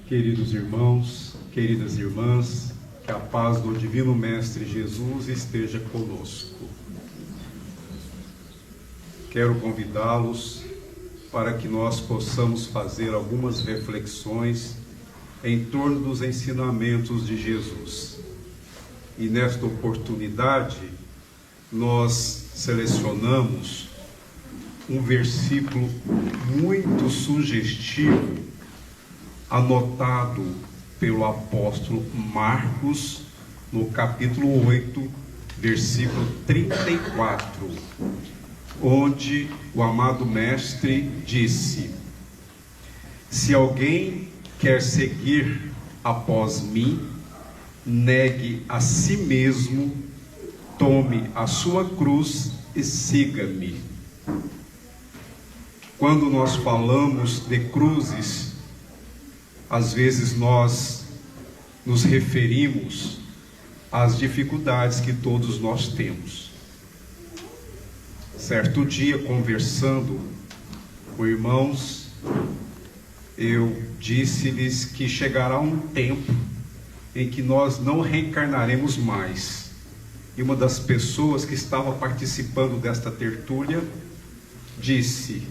Queridos irmãos, queridas irmãs, que a paz do Divino Mestre Jesus esteja conosco. Quero convidá-los para que nós possamos fazer algumas reflexões em torno dos ensinamentos de Jesus. E nesta oportunidade, nós selecionamos um versículo muito sugestivo, anotado pelo apóstolo Marcos, no capítulo 8, versículo 34, onde o amado Mestre disse: se alguém quer seguir após mim, negue a si mesmo, tome a sua cruz e siga-me. Quando nós falamos de cruzes, às vezes nós nos referimos às dificuldades que todos nós temos. Certo dia, conversando com irmãos, eu disse-lhes que chegará um tempo em que nós não reencarnaremos mais. E uma das pessoas que estava participando desta tertúlia disse: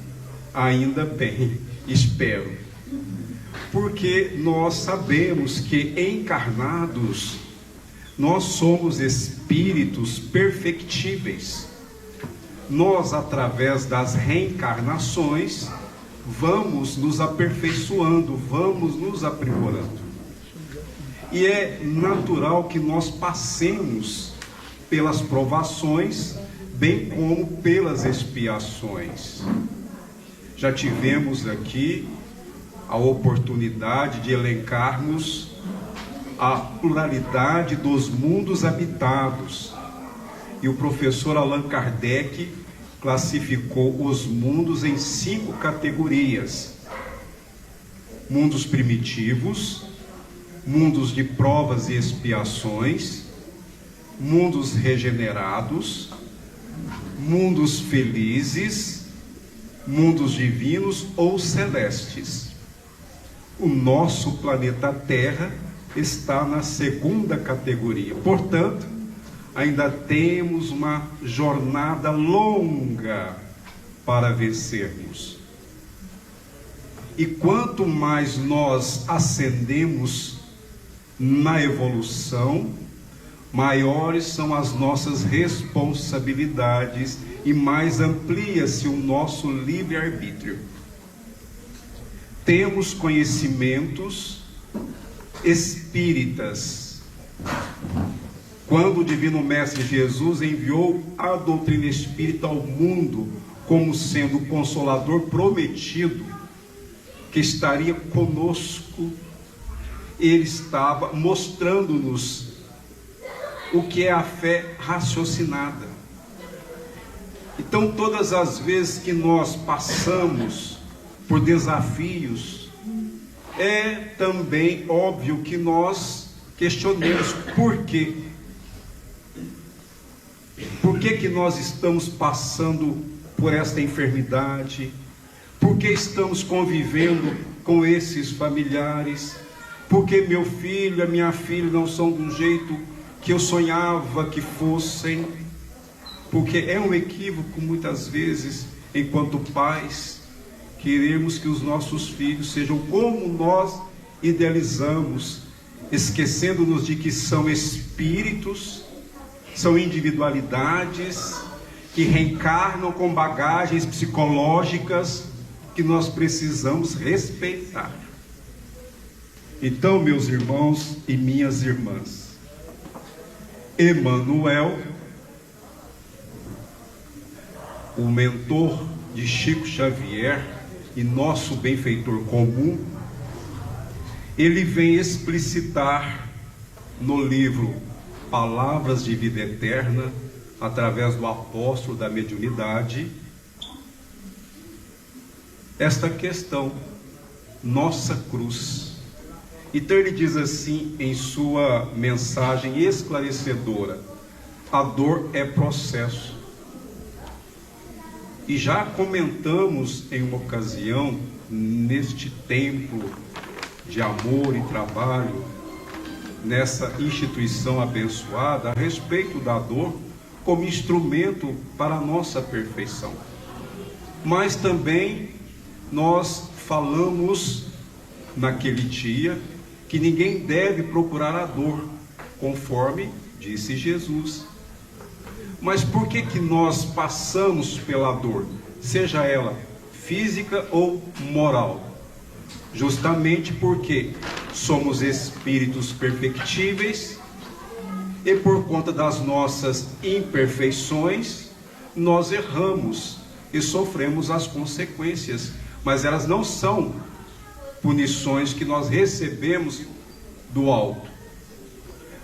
ainda bem, espero. Porque nós sabemos que encarnados, nós somos espíritos perfectíveis. Nós, através das reencarnações, vamos nos aperfeiçoando, vamos nos aprimorando. E é natural que nós passemos pelas provações, bem como pelas expiações. Já tivemos aqui a oportunidade de elencarmos a pluralidade dos mundos habitados. E o professor Allan Kardec classificou os mundos em 5 categorias: mundos primitivos, mundos de provas e expiações, mundos regenerados, mundos felizes, mundos divinos ou celestes. O nosso planeta Terra está na 2ª categoria. Portanto, ainda temos uma jornada longa para vencermos. E quanto mais nós ascendemos na evolução, maiores são as nossas responsabilidades e mais amplia-se o nosso livre-arbítrio. Temos conhecimentos espíritas. Quando o Divino Mestre Jesus enviou a doutrina espírita ao mundo como sendo o Consolador prometido, que estaria conosco, ele estava mostrando-nos o que é a fé raciocinada. Então, todas as vezes que nós passamos por desafios, é também óbvio que nós questionemos por quê. Por que que nós estamos passando por esta enfermidade? Por que estamos convivendo com esses familiares? Por que meu filho e a minha filha não são do jeito que eu sonhava que fossem? Porque é um equívoco muitas vezes, enquanto pais, queremos que os nossos filhos sejam como nós idealizamos, esquecendo-nos de que são espíritos, são individualidades que reencarnam com bagagens psicológicas que nós precisamos respeitar. Então, meus irmãos e minhas irmãs, Emmanuel, o mentor de Chico Xavier e nosso benfeitor comum, ele vem explicitar no livro Palavras de Vida Eterna, através do apóstolo da mediunidade, esta questão, nossa cruz. Então ele diz assim em sua mensagem esclarecedora: a dor é processo. E já comentamos em uma ocasião, neste templo de amor e trabalho nessa instituição abençoada a respeito da dor como instrumento para a nossa perfeição. Mas também nós falamos naquele dia que ninguém deve procurar a dor, conforme disse Jesus. Mas por que nós passamos pela dor, seja ela física ou moral? Justamente porque somos espíritos perfectíveis e por conta das nossas imperfeições nós erramos e sofremos as consequências, mas elas não são punições que nós recebemos do alto,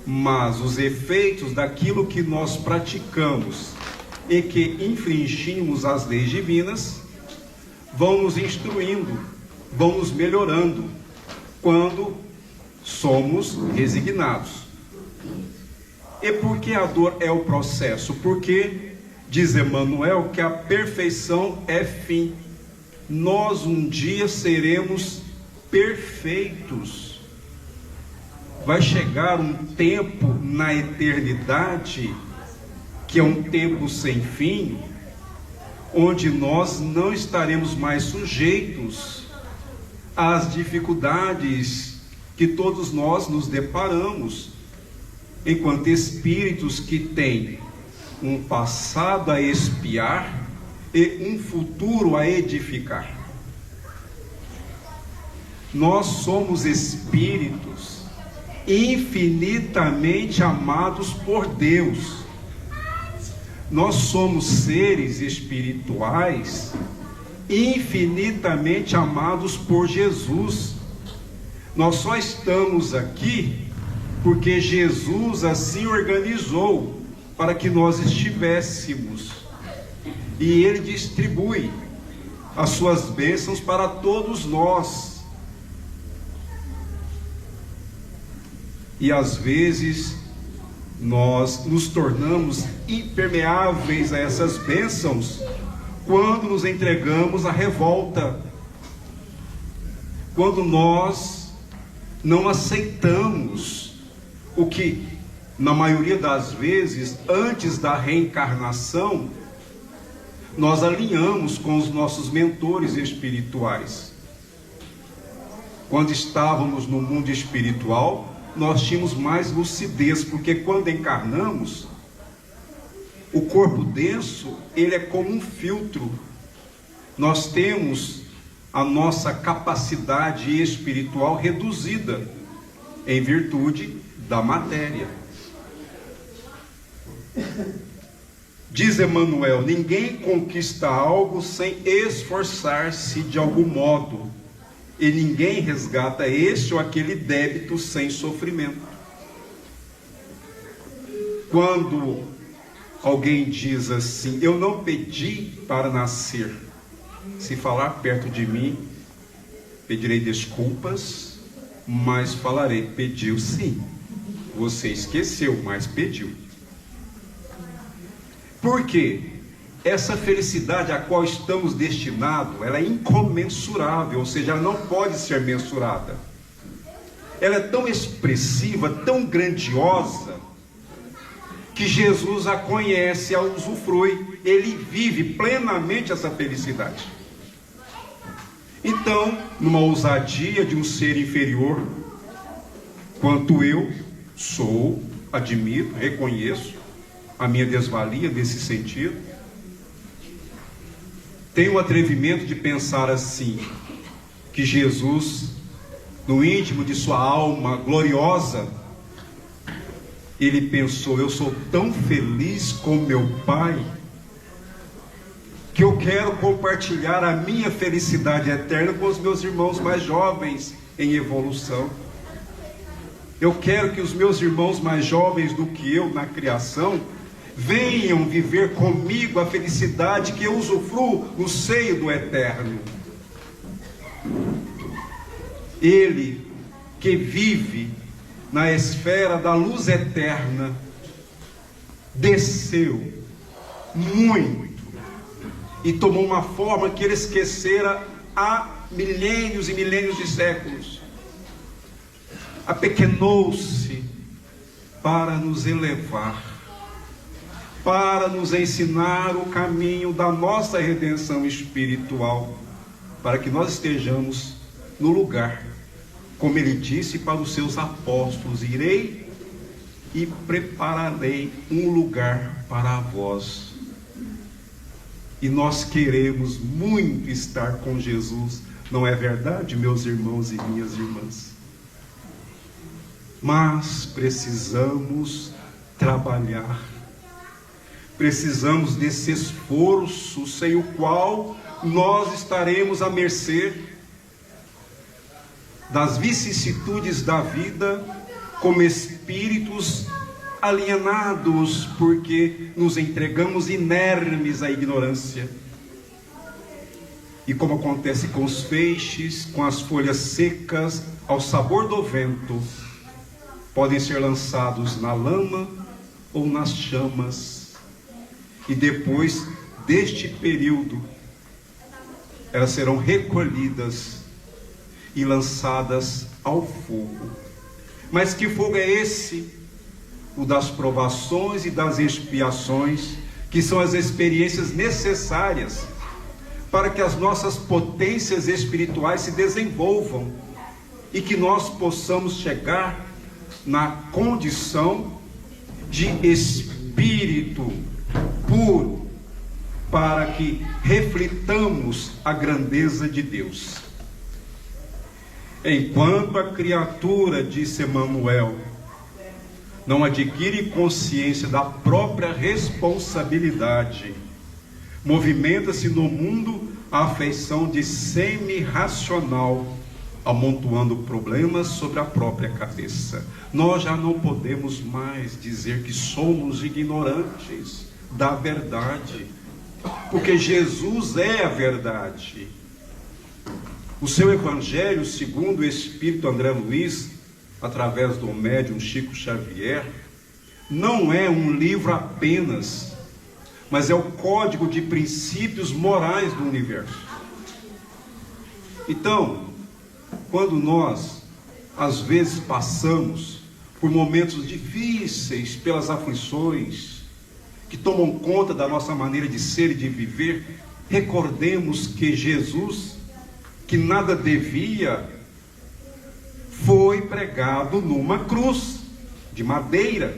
mas os efeitos daquilo que nós praticamos e que infringimos as leis divinas vão nos instruindo, vão nos melhorando quando somos resignados. E por que a dor é o processo? Porque diz Emmanuel que a perfeição é fim. Nós um dia seremos perfeitos. Vai chegar um tempo na eternidade, que é um tempo sem fim, onde nós não estaremos mais sujeitos às dificuldades que todos nós nos deparamos, enquanto espíritos que têm um passado a expiar e um futuro a edificar. Nós somos espíritos infinitamente amados por Deus. Nós somos seres espirituais infinitamente amados por Jesus. Nós só estamos aqui porque Jesus assim organizou para que nós estivéssemos. E Ele distribui as suas bênçãos para todos nós. E às vezes nós nos tornamos impermeáveis a essas bênçãos quando nos entregamos à revolta, quando nós não aceitamos o que, na maioria das vezes, antes da reencarnação, nós alinhamos com os nossos mentores espirituais. Quando estávamos no mundo espiritual, nós tínhamos mais lucidez, porque quando encarnamos, o corpo denso, ele é como um filtro. Nós temos a nossa capacidade espiritual reduzida em virtude da matéria. Diz Emmanuel: ninguém conquista algo sem esforçar-se de algum modo, e ninguém resgata este ou aquele débito sem sofrimento. Quando alguém diz assim: eu não pedi para nascer, se falar perto de mim, pedirei desculpas, mas falarei: pediu sim. Você esqueceu, mas pediu. Por quê? Essa felicidade a qual estamos destinados, ela é incomensurável, ou seja, ela não pode ser mensurada. Ela é tão expressiva, tão grandiosa, que Jesus a conhece, a usufrui, ele vive plenamente essa felicidade. Então, numa ousadia de um ser inferior, quanto eu sou, admito, reconheço a minha desvalia nesse sentido, tenho o atrevimento de pensar assim, que Jesus, no íntimo de sua alma gloriosa, ele pensou: eu sou tão feliz com meu Pai, que eu quero compartilhar a minha felicidade eterna com os meus irmãos mais jovens em evolução. Eu quero que os meus irmãos mais jovens do que eu na criação venham viver comigo a felicidade que eu usufruo no seio do Eterno. Ele que vive na esfera da luz eterna, desceu muito e tomou uma forma que ele esquecera há milênios e milênios de séculos. apequenou-se para nos elevar, para nos ensinar o caminho da nossa redenção espiritual, para que nós estejamos no lugar, como ele disse para os seus apóstolos: irei e prepararei um lugar para vós. E nós queremos muito estar com Jesus, não é verdade, meus irmãos e minhas irmãs? Mas precisamos trabalhar, precisamos desse esforço, sem o qual nós estaremos à mercê das vicissitudes da vida, como espíritos alienados, porque nos entregamos inermes à ignorância. E como acontece com os feixes, com as folhas secas, ao sabor do vento, podem ser lançados na lama ou nas chamas, e depois deste período elas serão recolhidas e lançadas ao fogo. Mas que fogo é esse? O das provações e das expiações, que são as experiências necessárias para que as nossas potências espirituais se desenvolvam e que nós possamos chegar na condição de espírito puro, para que reflitamos a grandeza de Deus. Enquanto a criatura, disse Emmanuel, não adquire consciência da própria responsabilidade, movimenta-se no mundo a afeição de semi-racional, amontoando problemas sobre a própria cabeça. Nós já não podemos mais dizer que somos ignorantes da verdade, porque Jesus é a verdade. O seu Evangelho, segundo o Espírito André Luiz, através do médium Chico Xavier, não é um livro apenas, mas é o código de princípios morais do universo. Então, quando nós, às vezes, passamos por momentos difíceis, pelas aflições que tomam conta da nossa maneira de ser e de viver, recordemos que Jesus, que nada devia, foi pregado numa cruz de madeira,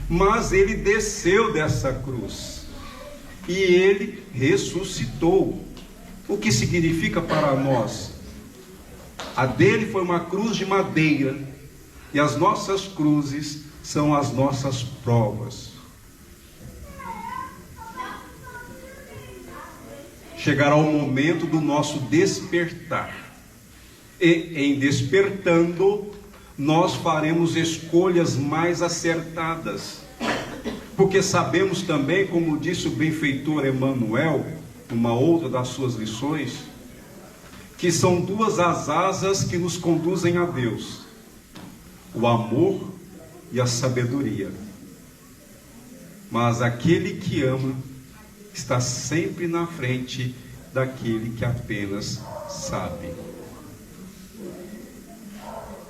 mas ele desceu dessa cruz e ele ressuscitou. O que significa para nós? A dele foi uma cruz de madeira e as nossas cruzes são as nossas provas. Chegará o momento do nosso despertar, e em despertando nós faremos escolhas mais acertadas, porque sabemos também, como disse o benfeitor Emmanuel, uma outra das suas lições, que são duas as asas que nos conduzem a Deus: o amor e a sabedoria. Mas aquele que ama está sempre na frente daquele que apenas sabe.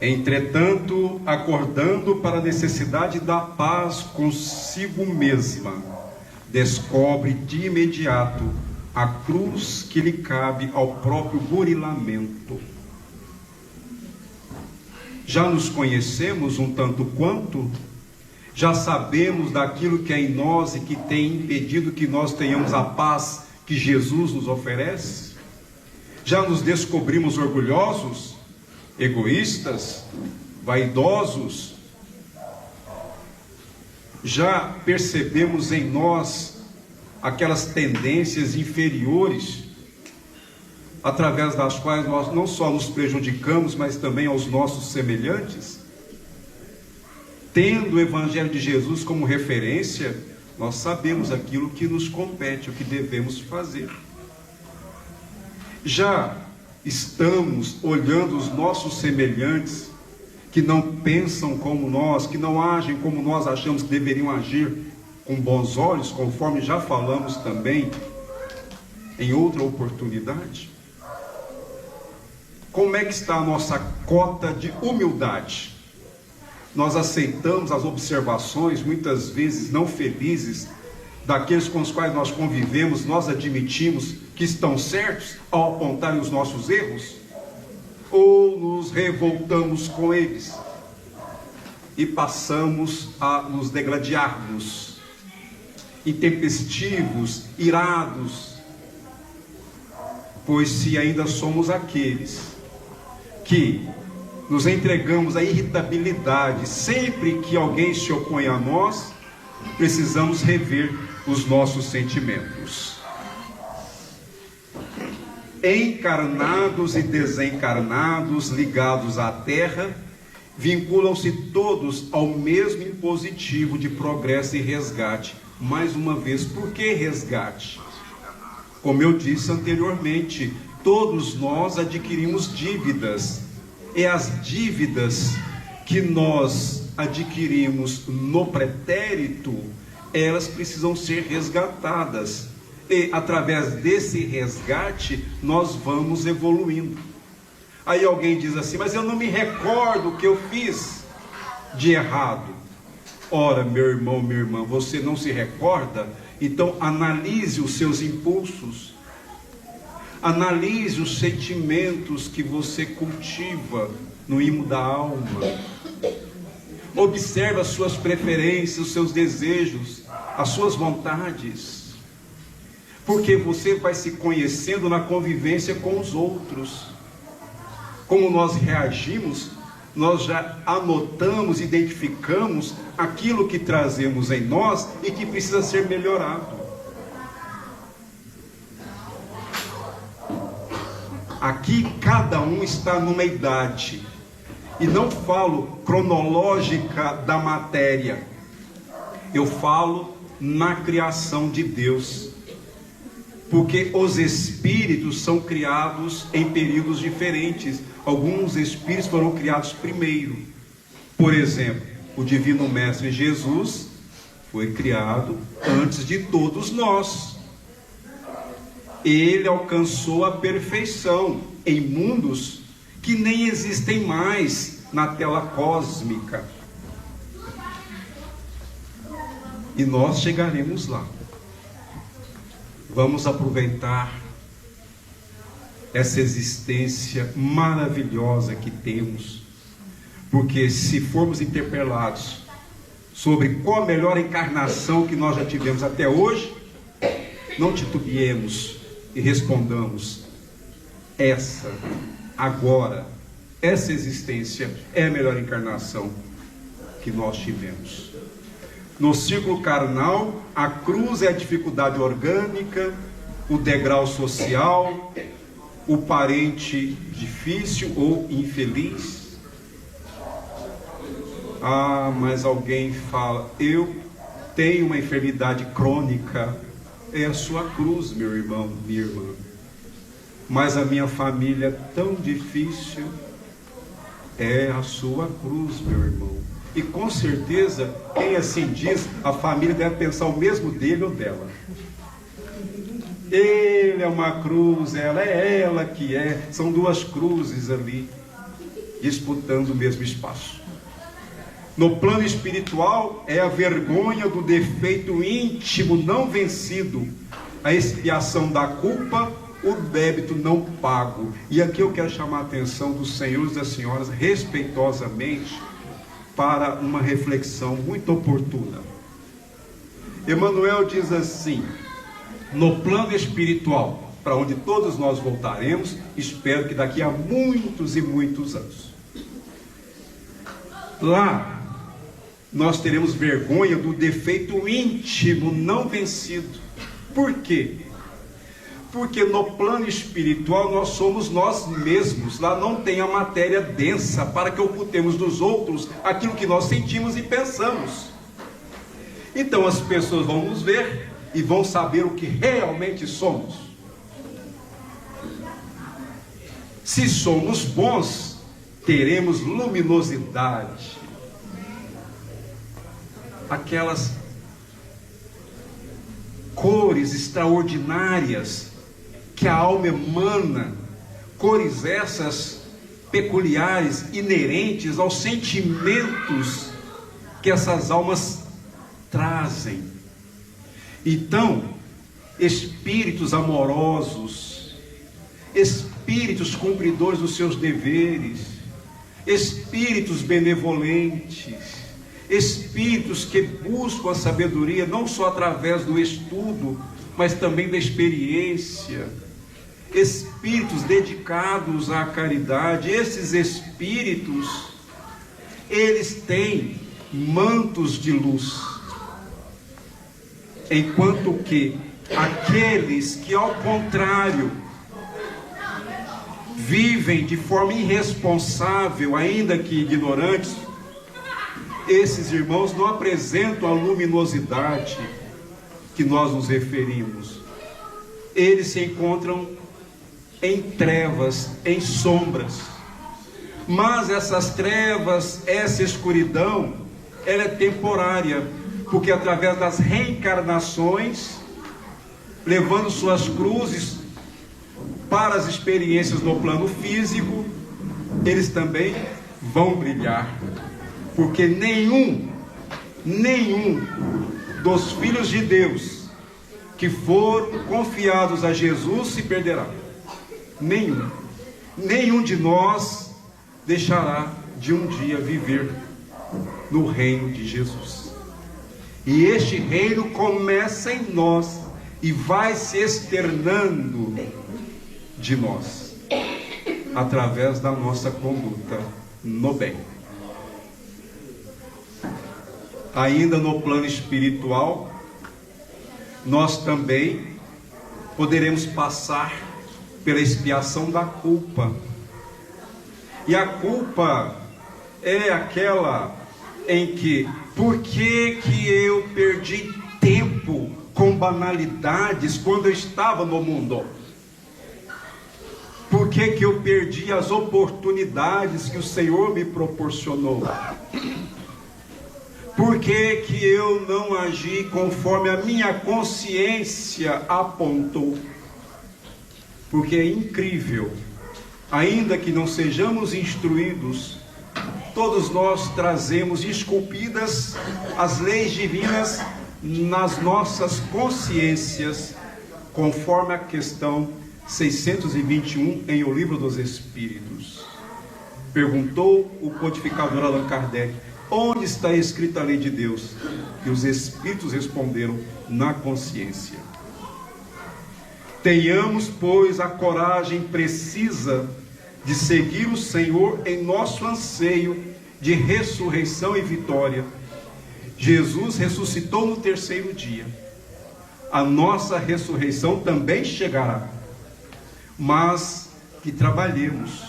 Entretanto, acordando para a necessidade da paz consigo mesma, descobre de imediato a cruz que lhe cabe ao próprio burilamento. Já nos conhecemos um tanto quanto? Já sabemos daquilo que é em nós e que tem impedido que nós tenhamos a paz que Jesus nos oferece? Já nos descobrimos orgulhosos, egoístas, vaidosos? Já percebemos em nós aquelas tendências inferiores, através das quais nós não só nos prejudicamos, mas também aos nossos semelhantes? Tendo o Evangelho de Jesus como referência, nós sabemos aquilo que nos compete, o que devemos fazer. Já estamos olhando os nossos semelhantes, que não pensam como nós, que não agem como nós achamos que deveriam agir, com bons olhos, conforme já falamos também em outra oportunidade? como é que está a nossa cota de humildade? Nós aceitamos as observações, muitas vezes não felizes, daqueles com os quais nós convivemos, nós admitimos que estão certos ao apontarem os nossos erros? Ou nos revoltamos com eles e passamos a nos degladiarmos, intempestivos, irados? Pois se ainda somos aqueles que nos entregamos à irritabilidade sempre que alguém se opõe a nós, precisamos rever os nossos sentimentos. Encarnados e desencarnados, ligados à Terra, vinculam-se todos ao mesmo impositivo de progresso e resgate. Mais uma vez, por que resgate? Como eu disse anteriormente, todos nós adquirimos dívidas, e as dívidas que nós adquirimos no pretérito, elas precisam ser resgatadas, e através desse resgate nós vamos evoluindo. Aí alguém diz assim: mas eu não me recordo o que eu fiz de errado. Ora, meu irmão, minha irmã, você não se recorda? Então analise os seus impulsos, analise os sentimentos que você cultiva no imo da alma, observe as suas preferências, os seus desejos, as suas vontades, porque você vai se conhecendo na convivência com os outros. Como nós reagimos, nós já anotamos, identificamos aquilo que trazemos em nós e que precisa ser melhorado. Aqui cada um está numa idade, e não falo cronológica da matéria, eu falo na criação de Deus, porque os espíritos são criados em períodos diferentes. Alguns espíritos foram criados primeiro. Por exemplo, o Divino Mestre Jesus foi criado antes de todos nós. Ele alcançou a perfeição em mundos que nem existem mais na tela cósmica. E nós chegaremos lá. Vamos aproveitar essa existência maravilhosa que temos, porque se formos interpelados sobre qual a melhor encarnação que nós já tivemos até hoje, não titubeemos e respondamos: essa, agora, essa existência é a melhor encarnação que nós tivemos. No círculo carnal, a cruz é a dificuldade orgânica, o degrau social, o parente difícil ou infeliz. Ah, mas alguém fala: eu tenho uma enfermidade crônica. É a sua cruz, meu irmão, minha irmã. Mas a minha família é tão difícil. É a sua cruz, meu irmão. E com certeza, quem assim diz, a família deve pensar o mesmo dele ou dela. Ele é uma cruz, ela é ela que é. São duas cruzes ali, disputando o mesmo espaço. No plano espiritual, é a vergonha do defeito íntimo não vencido, a expiação da culpa, o débito não pago. E aqui eu quero chamar a atenção dos senhores e das senhoras, respeitosamente, para uma reflexão muito oportuna. Emmanuel diz assim: no plano espiritual, para onde todos nós voltaremos, espero que daqui a muitos e muitos anos, lá nós teremos vergonha do defeito íntimo não vencido. Por quê? Porque no plano espiritual nós somos nós mesmos. Lá não tem a matéria densa para que ocultemos dos outros aquilo que nós sentimos e pensamos. Então as pessoas vão nos ver e vão saber o que realmente somos. Se somos bons, teremos luminosidade, aquelas cores extraordinárias que a alma emana, cores essas peculiares, inerentes aos sentimentos que essas almas trazem. Então, espíritos amorosos, espíritos cumpridores dos seus deveres, espíritos benevolentes, espíritos que buscam a sabedoria não só através do estudo, mas também da experiência, espíritos dedicados à caridade. Esses espíritos, eles têm mantos de luz, enquanto que aqueles que, ao contrário, vivem de forma irresponsável, ainda que ignorantes, esses irmãos não apresentam a luminosidade que nós nos referimos. Eles se encontram em trevas, em sombras. Mas essas trevas, essa escuridão, ela é temporária, porque através das reencarnações, levando suas cruzes para as experiências no plano físico, eles também vão brilhar, porque nenhum dos filhos de Deus que foram confiados a Jesus se perderá. Nenhum de nós deixará de um dia viver no reino de Jesus. E este reino começa em nós e vai se externando de nós, através da nossa conduta no bem. Ainda no plano espiritual, nós também poderemos passar pela expiação da culpa. E a culpa é aquela em que, por que eu perdi tempo com banalidades quando eu estava no mundo? Por que eu perdi as oportunidades que o Senhor me proporcionou? Por que eu não agi conforme a minha consciência apontou? Porque é incrível, ainda que não sejamos instruídos, todos nós trazemos esculpidas as leis divinas nas nossas consciências, conforme a questão 621 em O Livro dos Espíritos. Perguntou o codificador Allan Kardec: onde está escrita a lei de Deus? E os Espíritos responderam: na consciência. Tenhamos, pois, a coragem precisa de seguir o Senhor em nosso anseio de ressurreição e vitória. Jesus ressuscitou no terceiro dia. A nossa ressurreição também chegará. Mas que trabalhemos,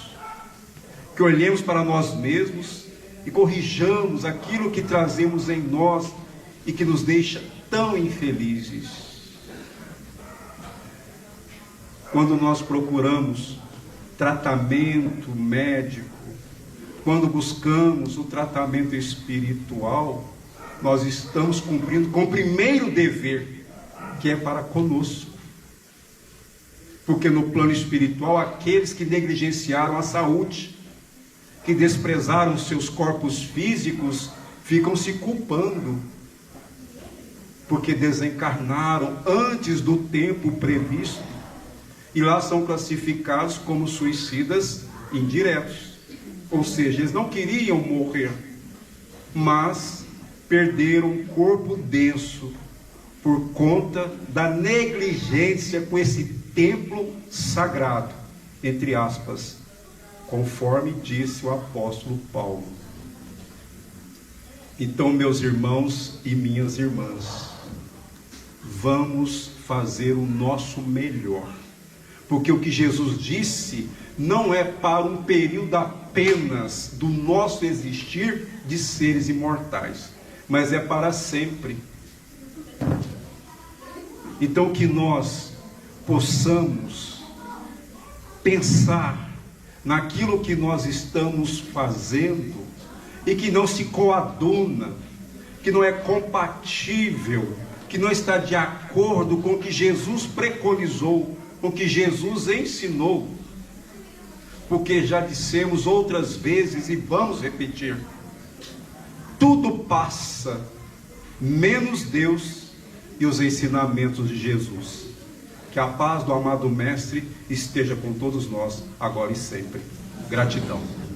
que olhemos para nós mesmos e corrijamos aquilo que trazemos em nós e que nos deixa tão infelizes. Quando nós procuramos tratamento médico, quando buscamos o tratamento espiritual, nós estamos cumprindo com o primeiro dever, que é para conosco. Porque no plano espiritual, aqueles que negligenciaram a saúde, que desprezaram seus corpos físicos, ficam se culpando, porque desencarnaram antes do tempo previsto, e lá são classificados como suicidas indiretos. Ou seja, eles não queriam morrer, mas perderam um corpo denso por conta da negligência com esse templo sagrado, entre aspas, conforme disse o apóstolo Paulo. Então, meus irmãos e minhas irmãs, vamos fazer o nosso melhor, porque o que Jesus disse não é para um período apenas do nosso existir de seres imortais, mas é para sempre. Então, que nós possamos pensar naquilo que nós estamos fazendo e que não se coaduna, que não é compatível, que não está de acordo com o que Jesus preconizou, com o que Jesus ensinou. porque já dissemos outras vezes e vamos repetir: tudo passa, menos Deus e os ensinamentos de Jesus. Que a paz do amado Mestre esteja com todos nós, agora e sempre. Gratidão.